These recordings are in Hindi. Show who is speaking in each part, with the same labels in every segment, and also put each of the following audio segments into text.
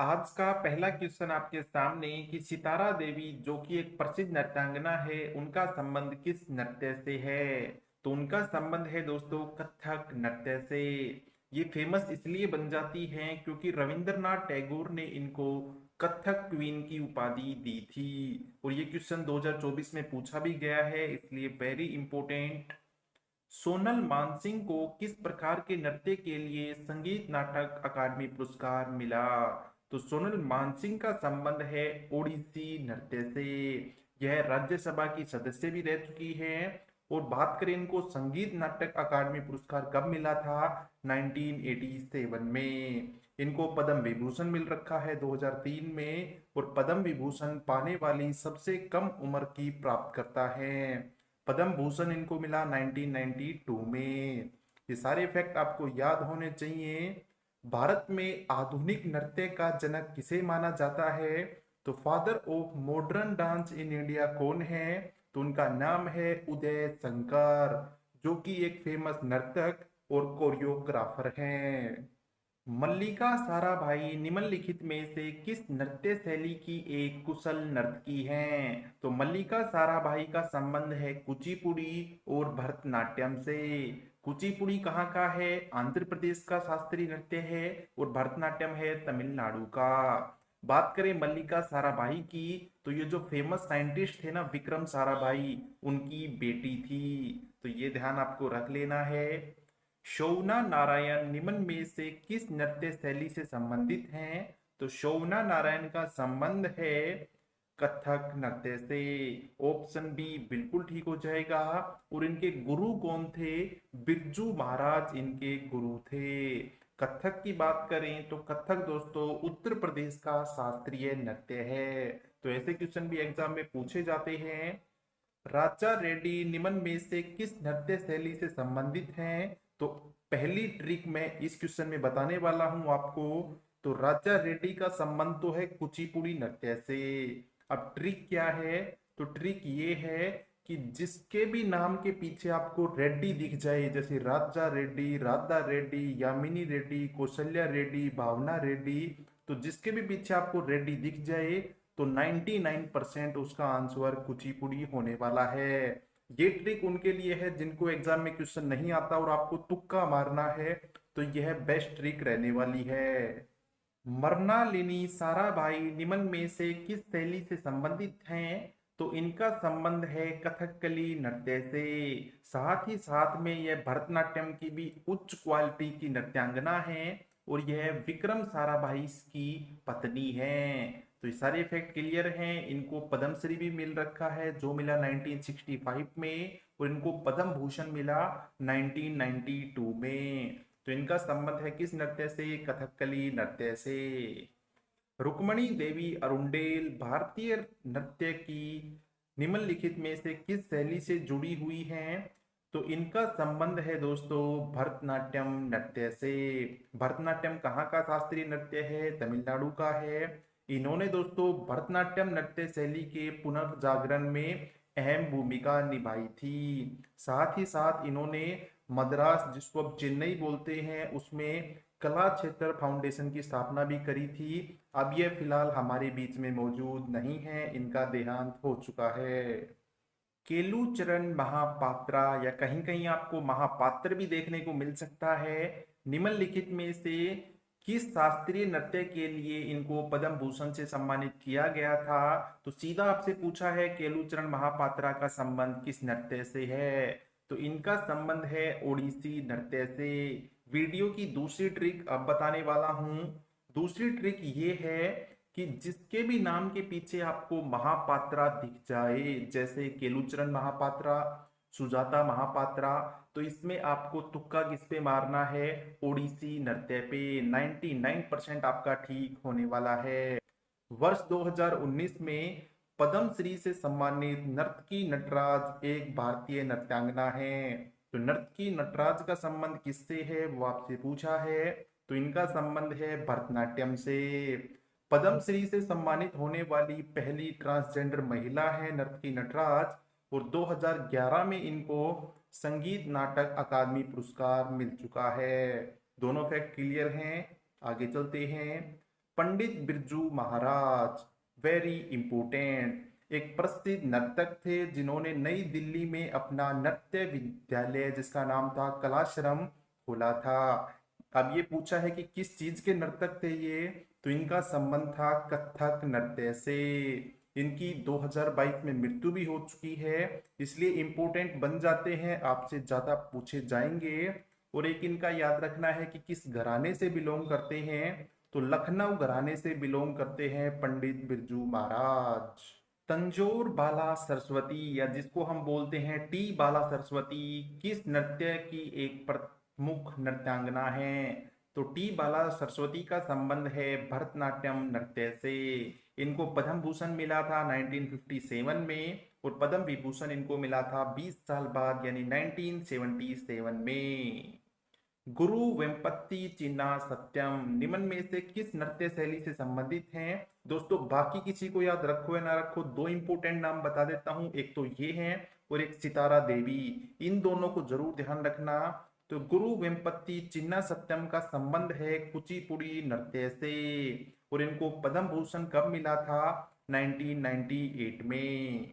Speaker 1: आज का पहला क्वेश्चन आपके सामने कि सितारा देवी जो कि एक प्रसिद्ध नृत्यांगना है, उनका संबंध किस नृत्य से है? तो उनका संबंध है दोस्तों कथक नृत्य से। ये फेमस इसलिए बन जाती हैं क्योंकि रविंद्रनाथ टैगोर ने इनको कथक क्वीन की उपाधि दी थी। और ये क्वेश्चन 2024 में पूछा भी गया है, इसलिए वेरी इंपॉर्टेंट। सोनल मानसिंह को किस प्रकार के नृत्य के लिए संगीत नाटक अकादमी पुरस्कार मिला? तो सोनल मानसिंह का संबंध है ओडिसी नृत्य से। यह राज्यसभा की सदस्य भी रह चुकी हैं। और बात करें इनको संगीत नाटक अकादमी पुरस्कार कब मिला था? 1987 में। इनको पद्म विभूषण मिल रखा है 2003 में। और पद्म विभूषण पाने वाली सबसे कम उम्र की प्राप्तकर्ता है। पद्म भूषण इनको मिला 1992 में। ये सारे फैक्ट आपको याद होने चाहिए। भारत में आधुनिक नृत्य का जनक किसे माना जाता है? तो father of modern dance in India कौन है? तो उनका नाम है उदय शंकर, जो कि एक फेमस नर्तक और कोरियोग्राफर हैं। मल्लिका साराभाई निम्नलिखित में से किस नृत्य शैली की एक कुशल नर्तकी हैं? तो मल्लिका साराभाई का संबंध है कुचिपुड़ी और भरतनाट्यम से। कुचिपुड़ी कहाँ का है? आंध्र प्रदेश का शास्त्रीय नृत्य है। और भरतनाट्यम है तमिलनाडु का। बात करें मल्लिका साराभाई की, तो ये जो फेमस साइंटिस्ट थे ना विक्रम साराभाई, उनकी बेटी थी। तो ये ध्यान आपको रख लेना है। शोभना नारायण निम्न में से किस नृत्य शैली से संबंधित हैं? तो शोभना नारायण का संबंध है कथक नृत्य से। ऑप्शन बी बिल्कुल ठीक हो जाएगा। और इनके गुरु कौन थे? बिरजू महाराज इनके गुरु थे। कथक की बात करें तो कथक दोस्तों उत्तर प्रदेश का शास्त्रीय नृत्य है। तो ऐसे क्वेश्चन भी एग्जाम में पूछे जाते हैं। राजा रेड्डी निम्न में से किस नृत्य शैली से संबंधित हैं? तो पहली ट्रिक मैं इस क्वेश्चन में बताने वाला हूं आपको। तो राजा रेड्डी का संबंध तो है कुचिपुड़ी नृत्य से। अब ट्रिक क्या है? तो ट्रिक ये है कि जिसके भी नाम के पीछे आपको रेड्डी दिख जाए, जैसे राधा रेड्डी, यामिनी रेड्डी, कौशल्या रेड्डी, भावना रेड्डी, तो जिसके भी पीछे आपको रेड्डी दिख जाए तो 99% उसका आंसर कुचिपुड़ी होने वाला है। ये ट्रिक उनके लिए है जिनको एग्जाम में क्वेश्चन नहीं आता और आपको तुक्का मारना है, तो यह बेस्ट ट्रिक रहने वाली है। मृणालिनी साराभाई निम्न में से किस शैली से संबंधित हैं? तो इनका संबंध है कथकली नृत्य से। साथ ही साथ में यह भरतनाट्यम की भी उच्च क्वालिटी की नृत्यांगना है। और यह विक्रम साराभाई की पत्नी है। तो ये सारे फैक्ट क्लियर हैं। इनको पद्मश्री भी मिल रखा है जो मिला 1965 में। और इनको पद्म भूषण मिला 1992 में। तो इनका संबंध है किस नृत्य से? कथकली नृत्य से। रुक्मणी देवी अरुंडेल भारतीय नृत्य की निम्नलिखित में से किस शैली से जुड़ी हुई हैं? तो इनका संबंध है दोस्तों भरतनाट्यम नृत्य से। भरतनाट्यम कहाँ का शास्त्रीय नृत्य है? तमिलनाडु का है। इन्होंने दोस्तों भरतनाट्यम नृत्य शैली के पुनर्जागरण में अहम भूमिका निभाई थी। साथ ही साथ इन्होंने मद्रास, जिसको अब चेन्नई बोलते हैं, उसमें कला क्षेत्र फाउंडेशन की स्थापना भी करी थी। अब ये फिलहाल हमारे बीच में मौजूद नहीं है, इनका देहांत हो चुका है। केलुचरण महापात्रा या कहीं कहीं आपको महापात्र भी देखने को मिल सकता है। निम्नलिखित में से किस शास्त्रीय नृत्य के लिए इनको पद्म भूषण से सम्मानित किया गया था? तो सीधा आपसे पूछा है केलुचरण महापात्रा का संबंध किस नृत्य से है? तो इनका संबंध है ओडिसी नृत्य से। वीडियो की दूसरी ट्रिक अब बताने वाला हूं। दूसरी ट्रिक ये है कि जिसके भी नाम के पीछे आपको महापात्रा दिख जाए, जैसे केलुचरण महापात्रा, सुजाता महापात्रा, तो इसमें आपको तुक्का किस पे मारना है? ओडिसी नृत्य पे। 99% आपका ठीक होने वाला है। वर्ष 2019 में पद्मश्री से सम्मानित नर्तकी नटराज एक भारतीय नृत्यांगना है। तो नर्तकी नटराज का संबंध किससे है वो आपसे पूछा है। तो इनका संबंध है भरतनाट्यम से। पद्मश्री से सम्मानित होने वाली पहली ट्रांसजेंडर महिला है नर्तकी नटराज। और 2011 में इनको संगीत नाटक अकादमी पुरस्कार मिल चुका है। दोनों फैक्ट क्लियर हैं। आगे चलते हैं। पंडित बिरजू महाराज, वेरी इंपोर्टेंट, एक प्रसिद्ध नर्तक थे जिन्होंने नई दिल्ली में अपना नृत्य विद्यालय जिसका नाम था कलाश्रम खोला था। अब ये पूछा है कि किस चीज के नर्तक थे ये, तो इनका संबंध था कथक नृत्य से। इनकी 2022 में मृत्यु भी हो चुकी है, इसलिए इंपोर्टेंट बन जाते हैं, आपसे ज्यादा पूछे जाएंगे। और एक इनका याद रखना है कि किस घराने से बिलोंग करते हैं, तो लखनऊ घराने से बिलोंग करते हैं पंडित बिरजू महाराज। तंजौर बाला सरस्वती, या जिसको हम बोलते हैं टी बाला सरस्वती, किस नृत्य की एक प्रमुख नृत्यांगना है, तो टी बाला सरस्वती का संबंध है भरतनाट्यम नृत्य से। इनको पद्म भूषण मिला था 1957 में, और पद्म विभूषण इनको मिला था 20 साल बाद यानी 1977 में। गुरु वेम्पति चिन्ना सत्यम निम्न में से किस नृत्य शैली से संबंधित हैं। दोस्तों बाकी किसी को याद रखो या ना रखो, दो इंपोर्टेंट नाम बता देता हूं, एक तो ये हैं और एक सितारा देवी, इन दोनों को जरूर ध्यान रखना। तो गुरु वेम्पति चिन्ना सत्यम का संबंध है कुचिपुड़ी नृत्य से, और इनको पद्म भूषण कब मिला था, 1998 में।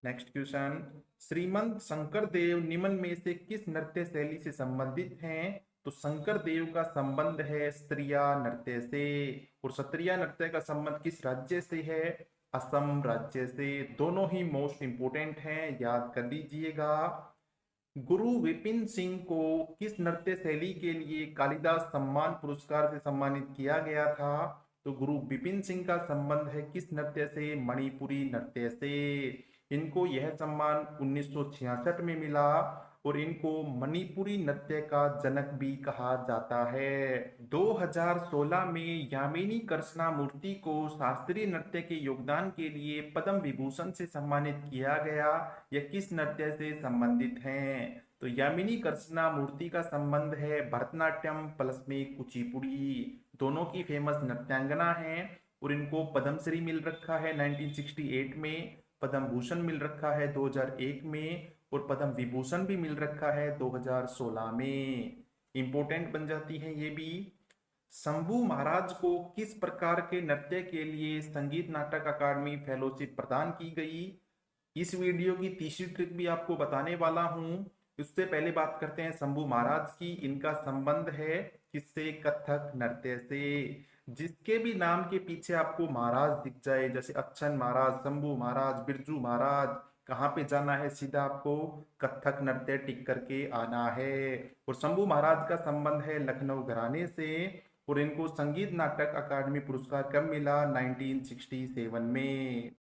Speaker 1: नेक्स्ट क्वेश्चन, श्रीमंत शंकर देव निम्न में से किस नृत्य शैली से संबंधित हैं, तो शंकर देव का संबंध है स्त्रिया नृत्य से, और सत्रिया नृत्य का संबंध किस राज्य से है, असम राज्य से। दोनों ही मोस्ट इंपोर्टेंट हैं, याद कर लीजिएगा। गुरु विपिन सिंह को किस नृत्य शैली के लिए कालिदास सम्मान पुरस्कार से सम्मानित किया गया था, तो गुरु विपिन सिंह का संबंध है किस नृत्य से, मणिपुरी नृत्य से। इनको यह सम्मान 1966 में मिला, और इनको मणिपुरी नृत्य का जनक भी कहा जाता है। 2016 में यामिनी कृष्णमूर्ति को शास्त्रीय नृत्य के योगदान के लिए पद्म विभूषण से सम्मानित किया गया। यह किस नृत्य से संबंधित हैं, तो यामिनी कृष्णमूर्ति का संबंध है भरतनाट्यम प्लस में कुचिपुड़ी। दोनों की फेमस नृत्यांगना है, और इनको पद्मश्री मिल रखा है 1968 में, पद्म भूषण मिल रखा है 2001 में, और पद्म विभूषण भी मिल रखा है 2016 में। इंपोर्टेंट बन जाती है ये भी। शंभू महाराज को किस प्रकार के नृत्य के लिए संगीत नाटक अकादमी फेलोशिप प्रदान की गई। इस वीडियो की तीसरी ट्रिक भी आपको बताने वाला हूं। उससे पहले बात करते हैं शंभू महाराज की। इनका संबंध है किससे, कथक नृत्य से। जिसके भी नाम के पीछे आपको महाराज दिख जाए, जैसे अच्छन महाराज, शंभू महाराज, बिरजू महाराज, कहाँ पे जाना है, सीधा आपको कथक नृत्य टिक करके आना है। और शंभू महाराज का संबंध है लखनऊ घराने से, और इनको संगीत नाटक अकादमी पुरस्कार कब मिला, 1967 में।